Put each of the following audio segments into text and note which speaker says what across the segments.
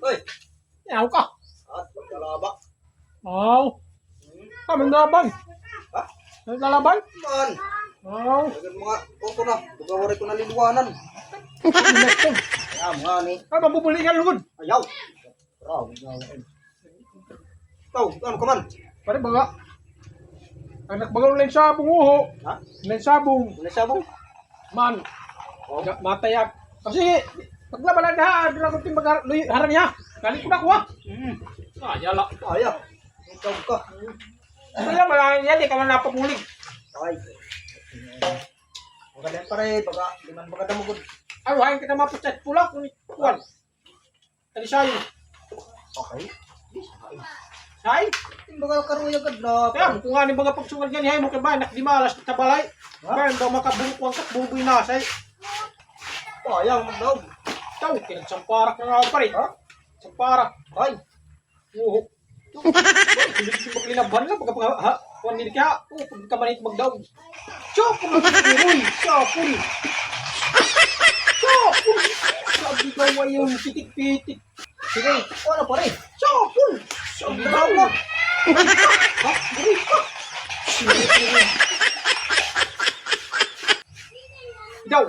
Speaker 1: Uy,
Speaker 2: Yaw ka.
Speaker 1: at magkalaba.
Speaker 2: Aw. Kami laban.
Speaker 1: Ha?
Speaker 2: Naglalaban?
Speaker 1: Man,
Speaker 2: Aw.
Speaker 1: agad mga koko na. Bugawari ko na liluwanan.
Speaker 2: Election.
Speaker 1: Kaya mga ni.
Speaker 2: Ay, mabubulingan lugod.
Speaker 1: Ayaw. Raw, ayaw. Ikaw, ano ka man?
Speaker 2: Pare baga. Anak baga ulit sabong uho.
Speaker 1: Ha?
Speaker 2: Ulit sabong.
Speaker 1: Ano siya mo?
Speaker 2: Man. Matayak. Kasi, paglaban na doon ako harang niya. Kali ko na kuha. Yala.
Speaker 1: Ayaw. Ikaw ka.
Speaker 2: Kaya malangin yan, di ka man napamulig.
Speaker 1: Ay. Maganda pare, baga, di man baga damugod.
Speaker 2: Ay, wahin kita mapusat pula kung kuhan. Kali sayo.
Speaker 1: Okay.
Speaker 2: Say?
Speaker 1: Yung baga karuya agad na.
Speaker 2: Kaya, kung nga ni mga pagsungan yan, hay mo ka ba, nakdimalas sa balay. Kaya, daw makabulukwang buboy na, say.
Speaker 1: Ayaw, magdaw.
Speaker 2: Ikaw, kinagsamparak na nga pare.
Speaker 1: Ha?
Speaker 2: Samparak.
Speaker 1: Ay.
Speaker 2: Oo. Hindi maglinaban lang, pagka ha? Kuhan nila kaya, pagka manit magdaw. Chopul! Uy! Chopul! Chopul! Sabi ko ngayon, pitik-pitik.
Speaker 1: Sige, ano pare?
Speaker 2: Chopul! Sabi daw na. Ha? Gawin ka! Daw!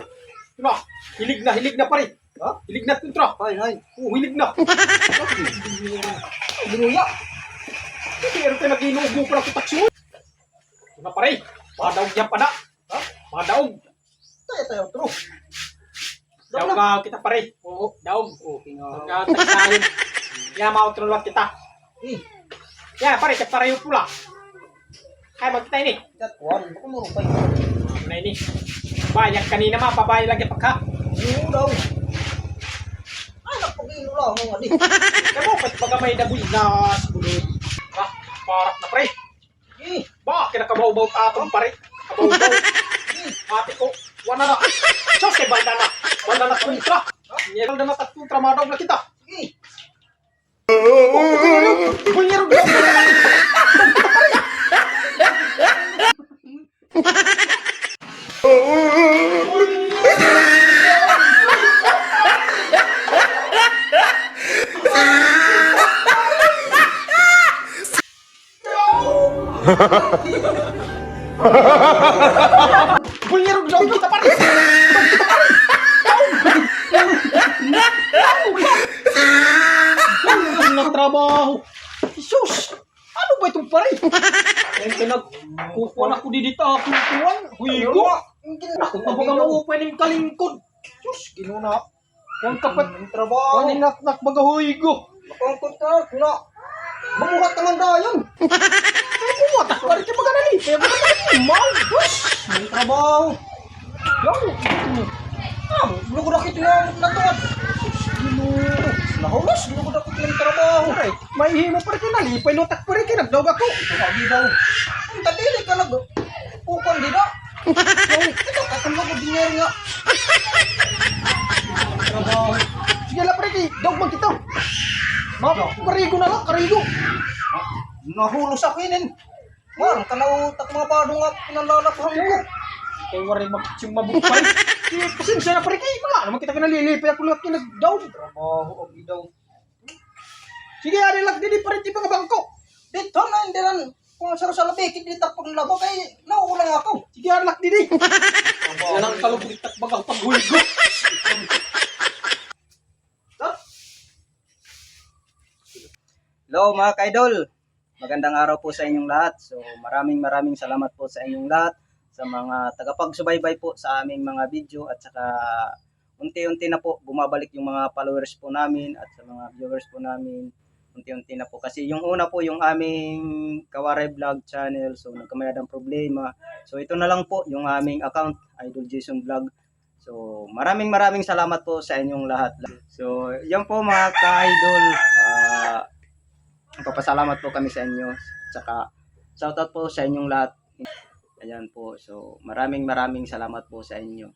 Speaker 2: Diba? Hilig na pare.
Speaker 1: Ha?
Speaker 2: Hilig na kontra.
Speaker 1: Ay, ay.
Speaker 2: Hilig na.
Speaker 1: Ginuya.
Speaker 2: Pero tayo nag-inuubo pa ng kutaksyon. Diba pare? Madaog yan pa na.
Speaker 1: Ha?
Speaker 2: Madaog.
Speaker 1: Tayo, true.
Speaker 2: Daog ka kita pare. Oo, daog.
Speaker 1: Okay nga.
Speaker 2: Nagtagsahin. Kaya mautron kita.
Speaker 1: Eh,
Speaker 2: Kaya pare, kaya pareho pula. Kaya magkita ini.
Speaker 1: katuan. Baka marupay.
Speaker 2: Na ini. Bayag kanina ma, pabayag lang yung pagka.
Speaker 1: Oo daw. Ay, napagino lang mga di.
Speaker 2: Kaya mo, pati pagka may dabuy na bulod. Ha? Parak na pare.
Speaker 1: Eh,
Speaker 2: Ba, kinakabaw-baw tatong pare. Kabaw-baw. Mati ko. Wala na. Diyos eh, banda na. Banda na kontra. Banda na kontra, madaog na kita.
Speaker 1: sige.
Speaker 2: Bunyero daw. Bunyero daw kita pare. Ang trabaho. Jesus! Ano ba itong pare? Yung pinagkukuhan ako dito ako kukuhan. Huigo. Ako pa baga mauupay ng kalingkod. Sus, ginuna. Huwag kapat.
Speaker 1: Ang trabaho.
Speaker 2: Huwag naknak baga huigo.
Speaker 1: Nakangkot ka. Kuna. Mamuhat naman dayon.
Speaker 2: Ay, kumatak pare ka baga nali. Kaya baga nali. Mau. Sus!
Speaker 1: Ang trabaho.
Speaker 2: Yaw.
Speaker 1: Lugod ako ito yung natuwad.
Speaker 2: Ginuna.
Speaker 1: Nahulos. Lugod ako ito yung trabaho.
Speaker 2: Pare, may himo pare ka nali. Painutak pare ka. Nagdawag ako.
Speaker 1: Sabi daw. Ang tadili ka nag. Pukan di na. Ito katulog ko dinero nga.
Speaker 2: Trabaho. Sige lang pare kay. Dawag man kita. Karigo na lang. Karigo.
Speaker 1: Nahulos ako yun. Man, kanautak mga badong nga pinalalapahan ko.
Speaker 2: Kaya wari mabukpay. Sige, pasensya na pare kay. Wala naman kita kinalilipay. Ako lang kinagdaw.
Speaker 1: Trabaho, abi daw.
Speaker 2: Sige, ari lang din pare di mga bangko.
Speaker 1: Dito na, hindi lang. Kung sa labikit dito pag labo, kay nauulang ako.
Speaker 2: Sige, ari lang din. Yan ang kalubitak bagang paghulgo.
Speaker 1: Hello mga kaidol. Magandang araw po sa inyong lahat. So maraming salamat po sa inyong lahat sa mga tagapagsubaybay po sa aming mga video at saka unti-unti na po bumabalik yung mga followers po namin at sa mga viewers po namin. Unti-unti na po kasi yung una po yung aming Kawaray Vlog channel, so nagkamayad ang problema. So ito na lang po yung aming account, Idol Jason Vlog. So maraming salamat po sa inyong lahat. So yan po mga ka-idol, papasalamat po kami sa inyo. Tsaka shoutout po sa inyong lahat. Ayan po. So maraming salamat po sa inyo.